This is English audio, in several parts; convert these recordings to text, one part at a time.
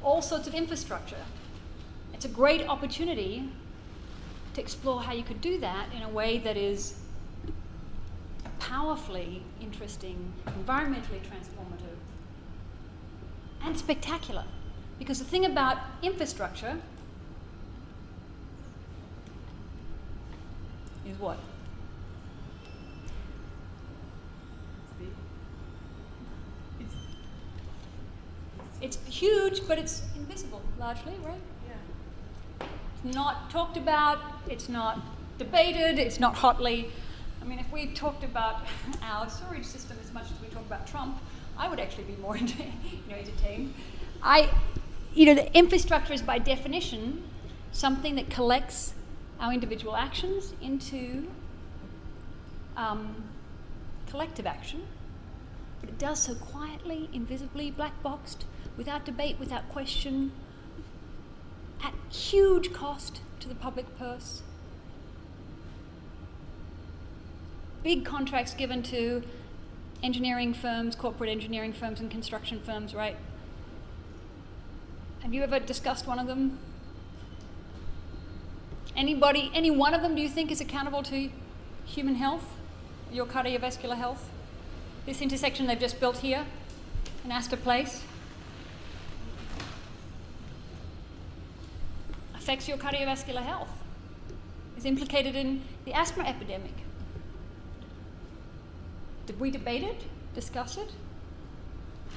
all sorts of infrastructure. It's a great opportunity to explore how you could do that in a way that is powerfully interesting, environmentally transformative, and spectacular. Because the thing about infrastructure is what? It's huge, but it's invisible, largely, right? Yeah. It's not talked about, it's not debated, it's not hotly. I mean, if we talked about our storage system as much as we talk about Trump, I would actually be more entertained. The infrastructure is by definition something that collects our individual actions into collective action, but it does so quietly, invisibly, black-boxed, without debate, without question, at huge cost to the public purse. Big contracts given to engineering firms, corporate engineering firms and construction firms, right? Have you ever discussed one of them? Any one of them do you think is accountable to human health, your cardiovascular health? This intersection they've just built here in Astor Place affects your cardiovascular health, is implicated in the asthma epidemic. Did we debate it, discuss it?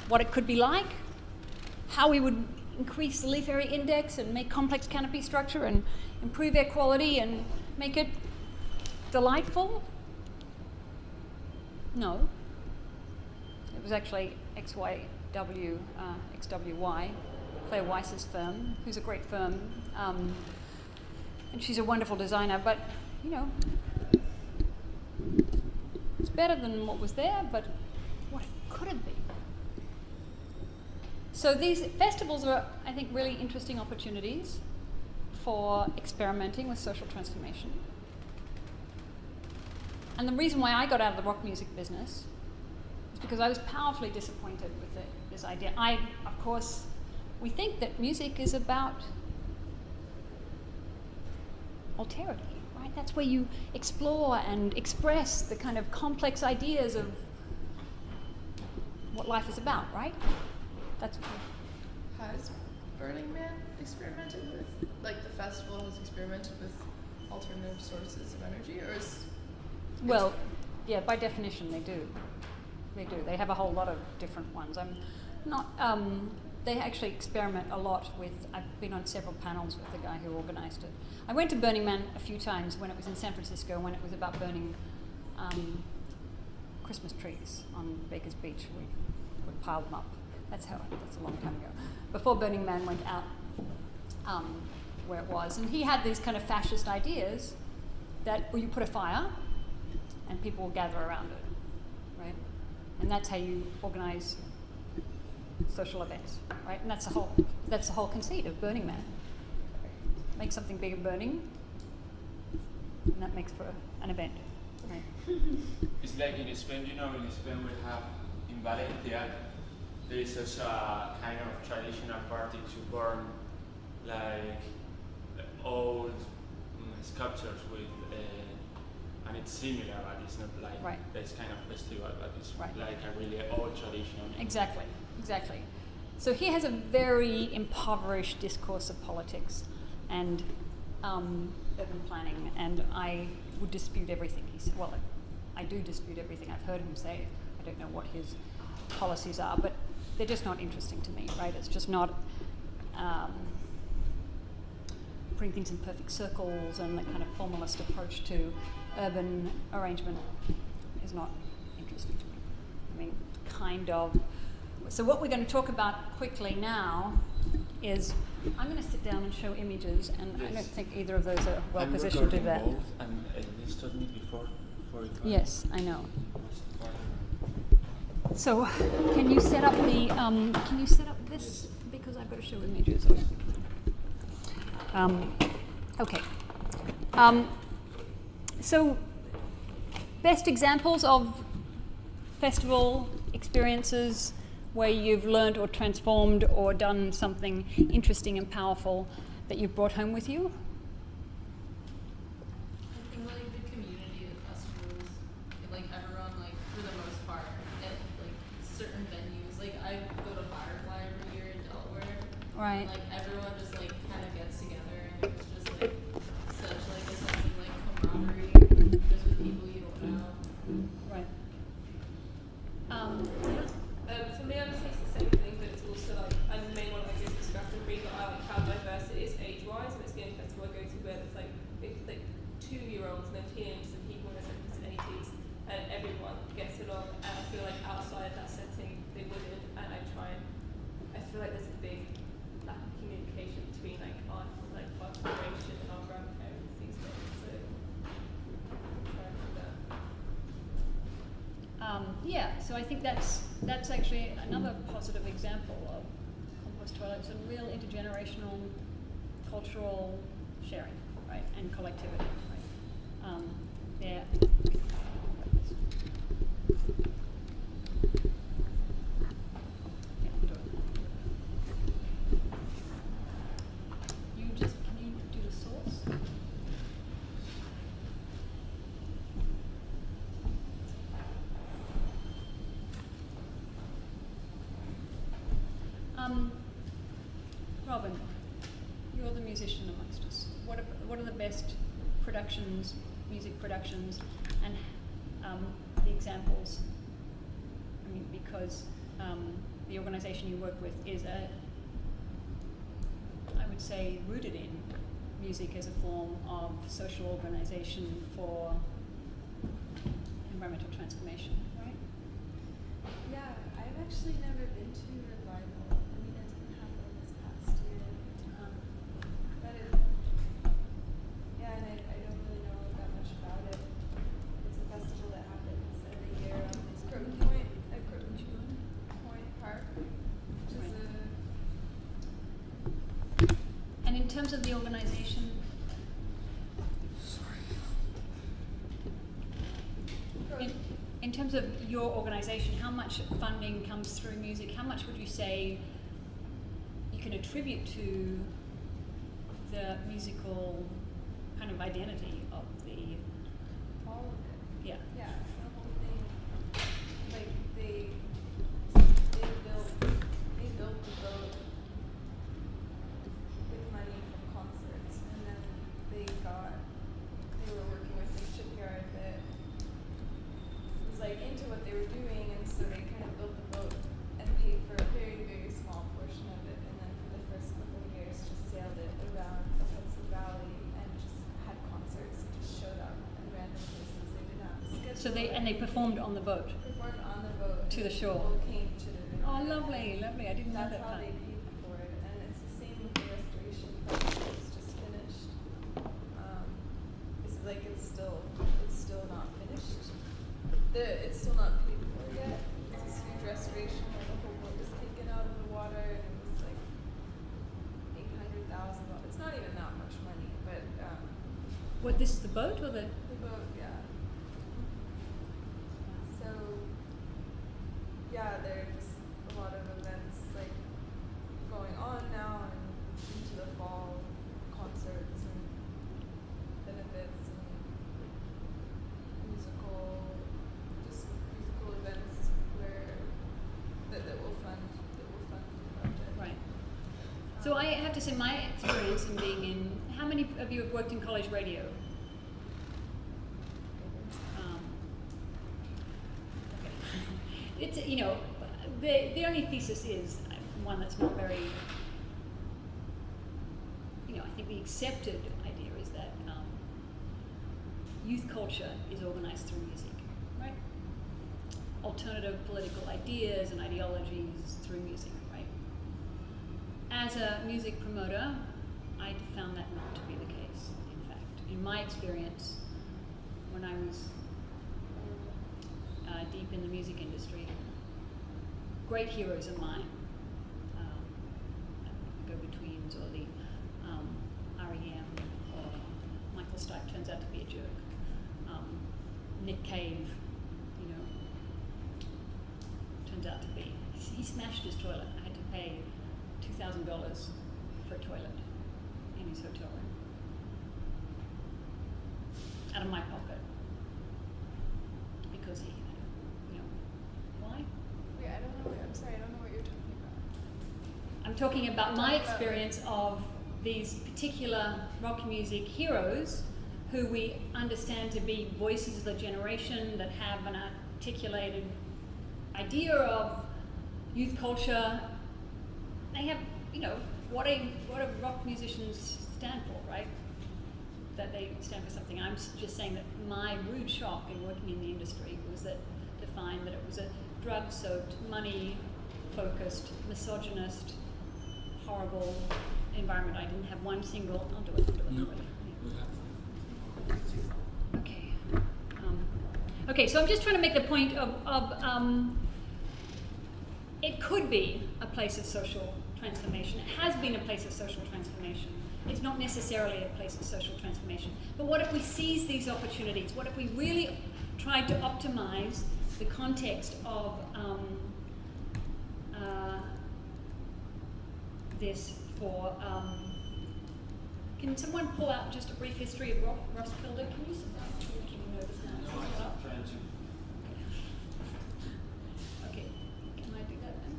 What it could be like? How we would increase the leaf area index and make complex canopy structure and improve air quality and make it delightful? No. It was actually XYY, Claire Weiss's firm, who's a great firm, and she's a wonderful designer, but, it's better than what was there, but what it could have been. So these festivals are, I think, really interesting opportunities for experimenting with social transformation. And the reason why I got out of the rock music business is because I was powerfully disappointed with this idea. Of course, we think that music is about alterity, right? That's where you explore and express the kind of complex ideas of what life is about, right? That's Has Burning Man experimented with, like the festival has experimented with alternative sources of energy, or is... Well, yeah, by definition they do. They do. They have a whole lot of different ones. I'm not, they actually experiment a lot with, I've been on several panels with the guy who organized it. I went to Burning Man a few times when it was in San Francisco, when it was about burning Christmas trees on Baker's Beach. We would pile them up. That's a long time ago. Before Burning Man went out where it was. And he had these kind of fascist ideas that, well, you put a fire and people will gather around it, right? And that's how you organize social events, right? And that's the whole conceit of Burning Man. Make something big and burning, and that makes for an event, right? It's like in Spain, in Spain we have in Valencia, there is also a kind of traditional party to burn like old sculptures with, and it's similar, but it's not like this kind of festival, but it's like a really old tradition. Exactly. So he has a very impoverished discourse of politics and urban planning, and I would dispute everything he said. Well, I do dispute everything I've heard him say. I don't know what his policies are, but they're just not interesting to me, right? It's just not putting things in perfect circles, and the kind of formalist approach to urban arrangement is not interesting to me. I mean, kind of. So what we're going to talk about quickly now is, I'm going to sit down and show images, and yes. I don't think either of those are well positioned to do that. Both, and this told me before. Yes, I know. So, can you set up the? Can you set up this, because I've got to show images. Okay. So, best examples of festival experiences where you've learned or transformed or done something interesting and powerful that you've brought home with you? I think like the community of festivals, like everyone, like for the most part, at like certain venues. Like I go to Firefly every year in Delaware. Right. Like everyone just like kind of gets together, and it's just like such like a sense of like camaraderie, just with people you don't know. Right. For me, I would say it's the same thing, but it's also like, and the main one I guess is Glastonbury, but I like how diverse it is age-wise, and it's the only festival I go to where there's like 2-year-olds and then teenagers and people in their 70s and 80s, and everyone gets along. And I feel like outside that setting, they wouldn't. And I feel like there's a big lack of communication between like our generation and our grandparents these days. So try and do that. Yeah, so I think that's actually another positive example of Compost Toilets, a real intergenerational cultural sharing, right, and collectivity, right? Yeah. Can you do the source? Robin, you're the musician amongst us. What are the best productions, music productions, and the examples? I mean, because the organisation you work with is I would say, rooted in music as a form of social organisation for environmental transformation, right? Yeah, I've actually never been to Revival. I mean, it didn't happen this past year. But and I don't really know that much about it. It's a festival that happens every year on Croton Point, at Croton Point Park, which is And in terms of the organisation, in terms of your organisation, how much funding comes through music? How much would you say you can attribute to the musical kind of identity of the? all of it. Yeah. Yeah, the whole thing. Like they built the boat with money from concerts, and then they were working with a shipyard that was like into what they were doing, and so they kind of built the boat and paid for a very, very small portion of it, and then for the first couple of years just sailed it around the Hudson Valley and just had concerts and just showed up in random places. They did not schedule. So they performed on the boat. performed on the boat To the and shore. People came to the Oh, lovely, lovely. I didn't know That's that how part. they paid for it, and it's the same with the restoration project that's just finished. It's like it's still not finished. It's still not paid for yet. It's this huge restoration where the whole boat was taken out of the water, and it was like $800,000. It's not even that much money, but What, this is the boat or the? the boat, yeah. So, yeah, there's a lot of events like going on now and into the fall, concerts and benefits and musical events that will fund the project. Right. So I have to say, my experience in being in, how many of you have worked in college radio? Okay. It's, the only thesis is one that's not very, I think the accepted idea is that youth culture is organized through music, right? Alternative political ideas and ideologies through music, right? As a music promoter, I found that not to be the case, in fact. In my experience, when I was deep in the music industry, great heroes of mine, the Go-Betweens or the R.E.M. or Michael Stipe turns out to be a jerk. Nick Cave, turns out to be, he smashed toilet in his hotel room. Out of my pocket. Because he, you know, why? Wait, I don't know. I'm sorry, I don't know what you're talking about. I'm talking about my Talk about experience of these particular rock music heroes who we understand to be voices of the generation that have an articulated idea of youth culture. They have, you know, what do rock musicians stand for, right? That they stand for something. I'm just saying that my rude shock in working in the industry was that to find that it was a drug-soaked, money-focused, misogynist, horrible environment. I didn't have one single. I'll do it. No. Okay. Okay. So I'm just trying to make the point of it could be a place of social transformation. It has been a place of social transformation. It's not necessarily a place of social transformation. But what if we seize these opportunities? What if we really tried to optimize the context of this for... can someone pull out just a brief history of Roskilde? Can you sit down? I'm making me nervous now. No, I'm trying to. Okay, can I do that then?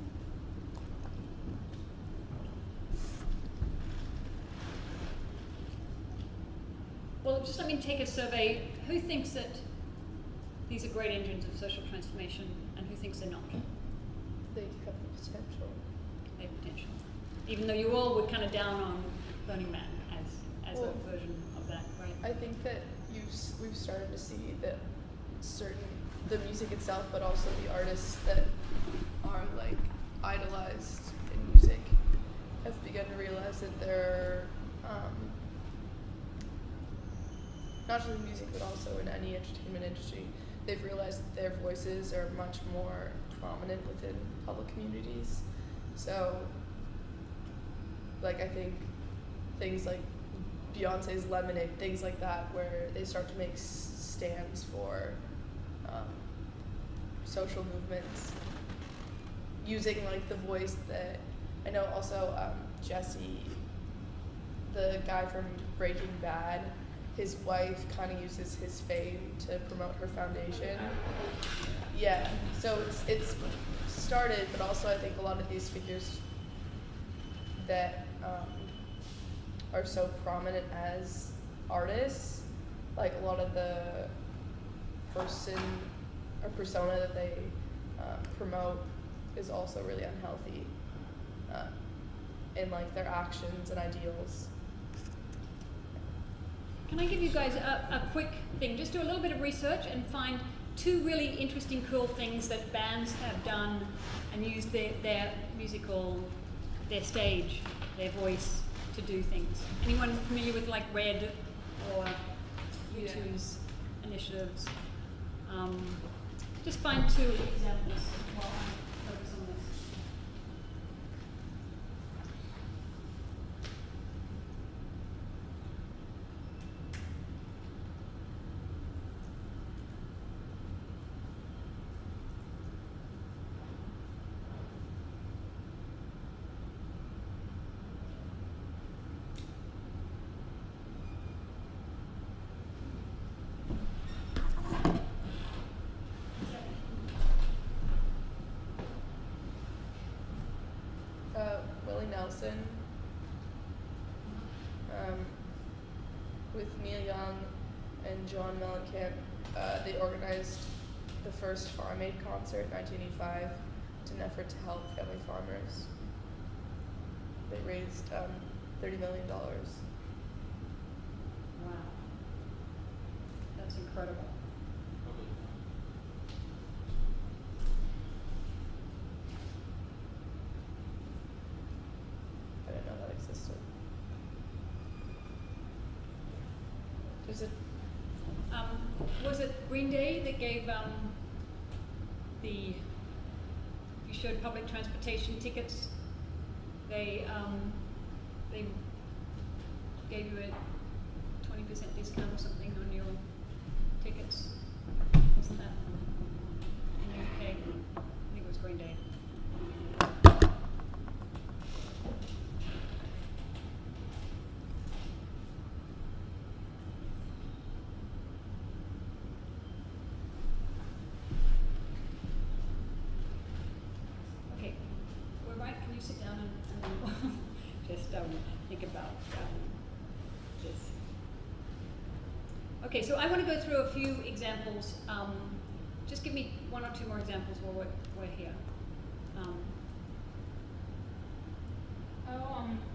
Well, just let me take a survey. Who thinks that these are great engines of social transformation, and who thinks they're not? They have the potential. They have potential. Even though you all were kind of down on Burning Man as Well, a version of that, right? I think that we've started to see that the music itself, but also the artists that are like idolized in music, have begun to realize that they're not just in music, but also in any entertainment industry. They've realized that their voices are much more prominent within public communities. So, like, I think things like Beyonce's Lemonade, things like that, where they start to make stands for social movements, using like the voice that I know. Also, Jesse, the guy from Breaking Bad, his wife kind of uses his fame to promote her foundation. Yeah, so it's started, but also I think a lot of these figures that are so prominent as artists, like a lot of the persona that they promote is also really unhealthy in like their actions and ideals. Can I give you guys a quick thing? Just do a little bit of research and find 2 really interesting, cool things that bands have done and used their musical, their stage, their voice to do things. Anyone familiar with like Red or U2's initiatives? Just find 2 examples while I focus on this. Willie Nelson, with Neil Young and John Mellencamp, they organized the first Farm Aid concert in 1985 in an effort to help family farmers. They raised $30 million. Wow. That's incredible. I didn't know that existed. There's a Was it Green Day that gave you showed public transportation tickets? They gave you a 20% discount or something on your tickets. Wasn't that in the UK? I think it was Green Day. think about this. Okay, so I want to go through a few examples. Just give me one or two more examples while we're here.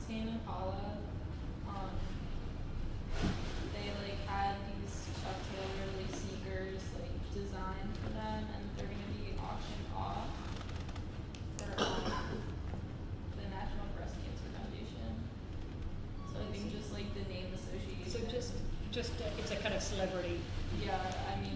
Tame Impala, they like had these Chuck Taylor like sneakers like designed for them, and they're gonna be auctioned off for the National Breast Cancer Foundation. So I think just like the name association. So just it's a kind of celebrity. Yeah, I mean